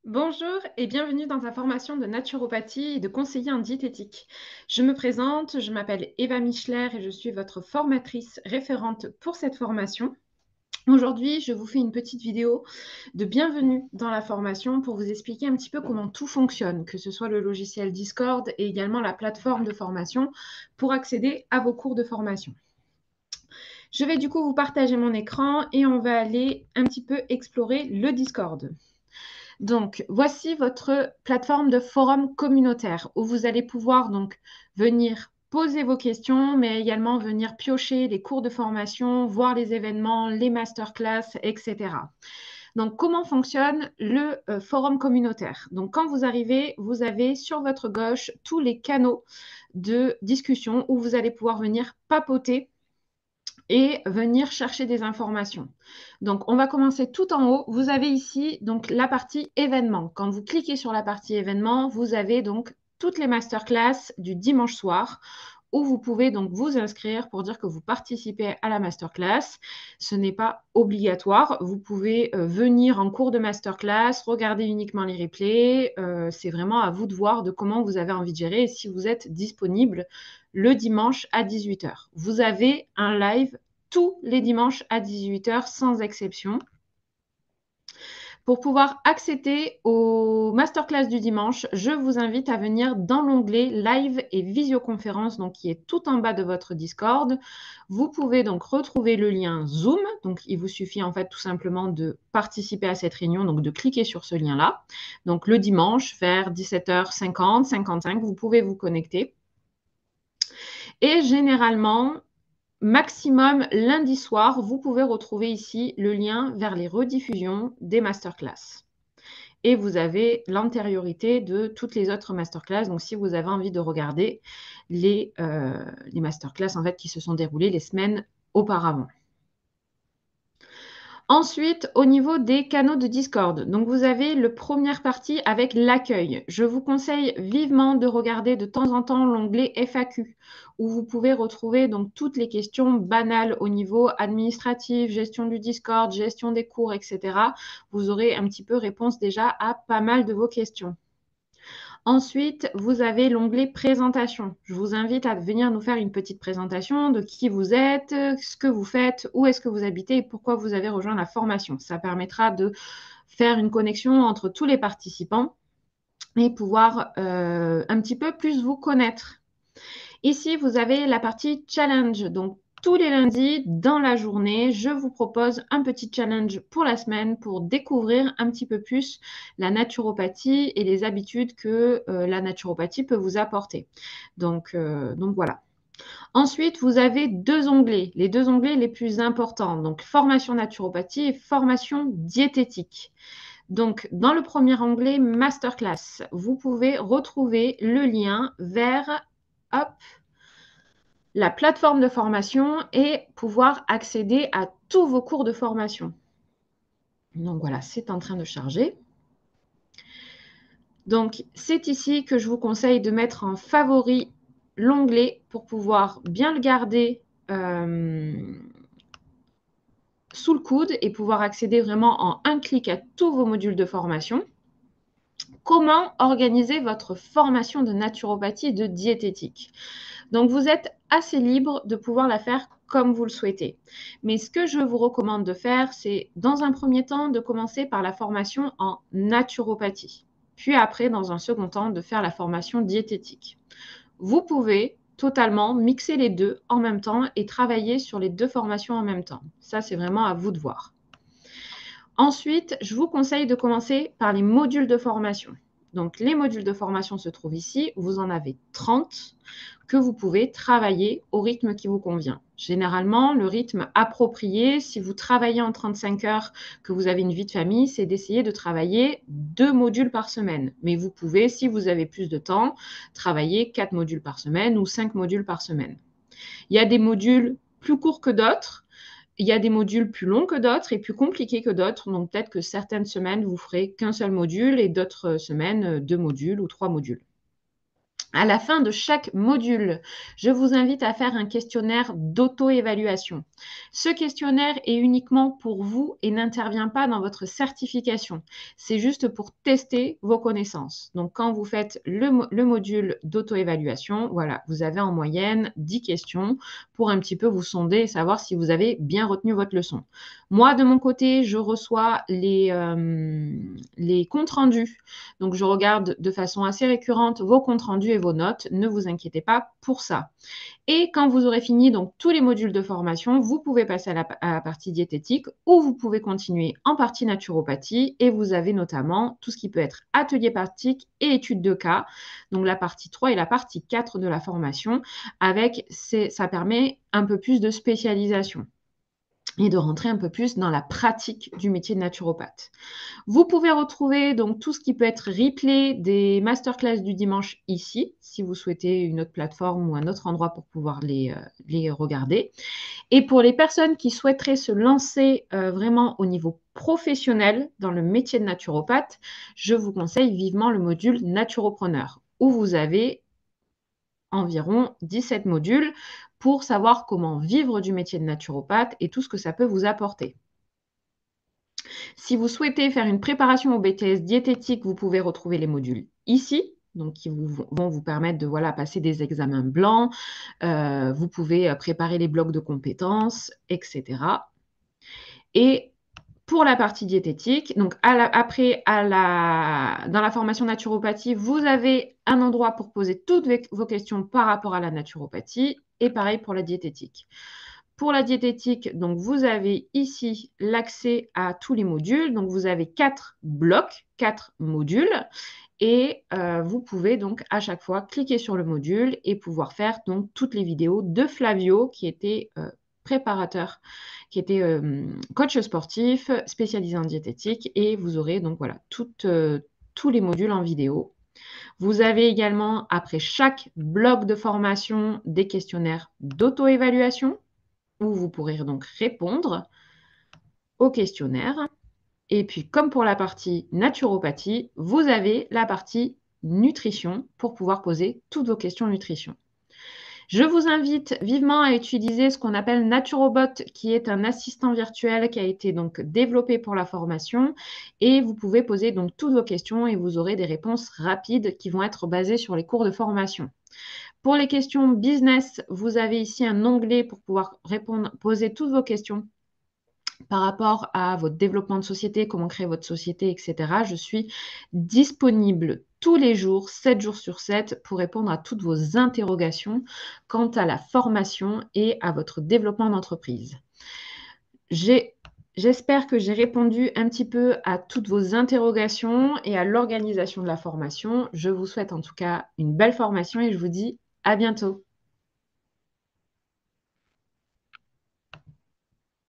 Bonjour et bienvenue dans ta formation de naturopathie et de conseiller en diététique. Je me présente, je m'appelle Eva Michler et je suis votre formatrice référente pour cette formation. Aujourd'hui, je vous fais une petite vidéo de bienvenue dans la formation pour vous expliquer un petit peu comment tout fonctionne, que ce soit le logiciel Discord et également la plateforme de formation pour accéder à vos cours de formation. Je vais du coup vous partager mon écran et on va aller un petit peu explorer le Discord. Donc, voici votre plateforme de forum communautaire où vous allez pouvoir donc venir poser vos questions, mais également venir piocher les cours de formation, voir les événements, les masterclass, etc. Donc, comment fonctionne le forum communautaire? Donc, quand vous arrivez, vous avez sur votre gauche tous les canaux de discussion où vous allez pouvoir venir papoter et venir chercher des informations. Donc, on va commencer tout en haut. Vous avez ici donc la partie événements. Quand vous cliquez sur la partie événements, vous avez donc toutes les masterclass du dimanche soir où vous pouvez donc vous inscrire pour dire que vous participez à la masterclass. Ce n'est pas obligatoire. Vous pouvez venir en cours de masterclass, regarder uniquement les replays. C'est vraiment à vous de voir de comment vous avez envie de gérer et si vous êtes disponible le dimanche à 18h. Vous avez un live tous les dimanches à 18h sans exception. Pour pouvoir accéder aux masterclass du dimanche, je vous invite à venir dans l'onglet Live et Visioconférence, donc qui est tout en bas de votre Discord. Vous pouvez donc retrouver le lien Zoom. Donc, il vous suffit en fait tout simplement de participer à cette réunion, donc de cliquer sur ce lien-là. Donc, le dimanche vers 17h50, 55, vous pouvez vous connecter. Et généralement, maximum lundi soir, vous pouvez retrouver ici le lien vers les rediffusions des masterclass. Et vous avez l'antériorité de toutes les autres masterclass. Donc, si vous avez envie de regarder les masterclass en fait, qui se sont déroulées les semaines auparavant. Ensuite, au niveau des canaux de Discord, donc vous avez la première partie avec l'accueil. Je vous conseille vivement de regarder de temps en temps l'onglet FAQ, où vous pouvez retrouver donc toutes les questions banales au niveau administratif, gestion du Discord, gestion des cours, etc. Vous aurez un petit peu réponse déjà à pas mal de vos questions. Ensuite, vous avez l'onglet présentation. Je vous invite à venir nous faire une petite présentation de qui vous êtes, ce que vous faites, où est-ce que vous habitez et pourquoi vous avez rejoint la formation. Ça permettra de faire une connexion entre tous les participants et pouvoir un petit peu plus vous connaître. Ici, vous avez la partie challenge. Donc, tous les lundis, dans la journée, je vous propose un petit challenge pour la semaine pour découvrir un petit peu plus la naturopathie et les habitudes que la naturopathie peut vous apporter. Donc voilà. Ensuite, vous avez deux onglets, les deux onglets les plus importants. Donc, formation naturopathie et formation diététique. Donc, dans le premier onglet Masterclass, vous pouvez retrouver le lien vers, hop, la plateforme de formation et pouvoir accéder à tous vos cours de formation. Donc voilà, c'est en train de charger. Donc, c'est ici que je vous conseille de mettre en favori l'onglet pour pouvoir bien le garder sous le coude et pouvoir accéder vraiment en un clic à tous vos modules de formation. Comment organiser votre formation de naturopathie et de diététique? Donc, vous êtes assez libre de pouvoir la faire comme vous le souhaitez. Mais ce que je vous recommande de faire, c'est dans un premier temps de commencer par la formation en naturopathie. Puis après, dans un second temps, de faire la formation diététique. Vous pouvez totalement mixer les deux en même temps et travailler sur les deux formations en même temps. Ça, c'est vraiment à vous de voir. Ensuite, je vous conseille de commencer par les modules de formation. Donc, les modules de formation se trouvent ici. Vous en avez 30 que vous pouvez travailler au rythme qui vous convient. Généralement, le rythme approprié, si vous travaillez en 35 heures, que vous avez une vie de famille, c'est d'essayer de travailler 2 modules par semaine. Mais vous pouvez, si vous avez plus de temps, travailler 4 modules par semaine ou 5 modules par semaine. Il y a des modules plus courts que d'autres. Il y a des modules plus longs que d'autres et plus compliqués que d'autres. Donc, peut-être que certaines semaines, vous ferez qu'un seul module et d'autres semaines, 2 modules ou 3 modules. À la fin de chaque module, je vous invite à faire un questionnaire d'auto-évaluation. Ce questionnaire est uniquement pour vous et n'intervient pas dans votre certification. C'est juste pour tester vos connaissances. Donc, quand vous faites le module d'auto-évaluation, voilà, vous avez en moyenne 10 questions pour un petit peu vous sonder et savoir si vous avez bien retenu votre leçon. Moi, de mon côté, je reçois les comptes rendus. Donc, je regarde de façon assez récurrente vos comptes rendus et vos notes. Ne vous inquiétez pas pour ça. Et quand vous aurez fini donc tous les modules de formation, vous pouvez passer à la partie diététique ou vous pouvez continuer en partie naturopathie et vous avez notamment tout ce qui peut être atelier pratique et études de cas. Donc, la partie 3 et la partie 4 de la formation ça permet un peu plus de spécialisation et de rentrer un peu plus dans la pratique du métier de naturopathe. Vous pouvez retrouver donc tout ce qui peut être replay des masterclass du dimanche ici, si vous souhaitez une autre plateforme ou un autre endroit pour pouvoir les regarder. Et pour les personnes qui souhaiteraient se lancer vraiment au niveau professionnel dans le métier de naturopathe, je vous conseille vivement le module Naturopreneur, où vous avez environ 17 modules pour savoir comment vivre du métier de naturopathe et tout ce que ça peut vous apporter. Si vous souhaitez faire une préparation au BTS diététique, vous pouvez retrouver les modules ici, donc qui vont vous permettre de passer des examens blancs. Vous pouvez préparer les blocs de compétences, etc. Et pour la partie diététique, donc dans la formation naturopathie, vous avez un endroit pour poser toutes vos questions par rapport à la naturopathie et pareil pour la diététique. Pour la diététique, donc vous avez ici l'accès à tous les modules. Donc vous avez 4 blocs, 4 modules et vous pouvez donc à chaque fois cliquer sur le module et pouvoir faire donc toutes les vidéos de Flavio qui était préparateur, qui était coach sportif spécialisé en diététique et vous aurez donc voilà tous les modules en vidéo. Vous avez également après chaque bloc de formation des questionnaires d'auto-évaluation où vous pourrez donc répondre au questionnaire. Et puis, comme pour la partie naturopathie, vous avez la partie nutrition pour pouvoir poser toutes vos questions nutrition. Je vous invite vivement à utiliser ce qu'on appelle Naturobot, qui est un assistant virtuel qui a été donc développé pour la formation. Et vous pouvez poser donc toutes vos questions et vous aurez des réponses rapides qui vont être basées sur les cours de formation. Pour les questions business, vous avez ici un onglet pour pouvoir poser toutes vos questions par rapport à votre développement de société, comment créer votre société, etc. Je suis disponible tous les jours, 7 jours sur 7, pour répondre à toutes vos interrogations quant à la formation et à votre développement d'entreprise. J'espère que j'ai répondu un petit peu à toutes vos interrogations et à l'organisation de la formation. Je vous souhaite en tout cas une belle formation et je vous dis à bientôt.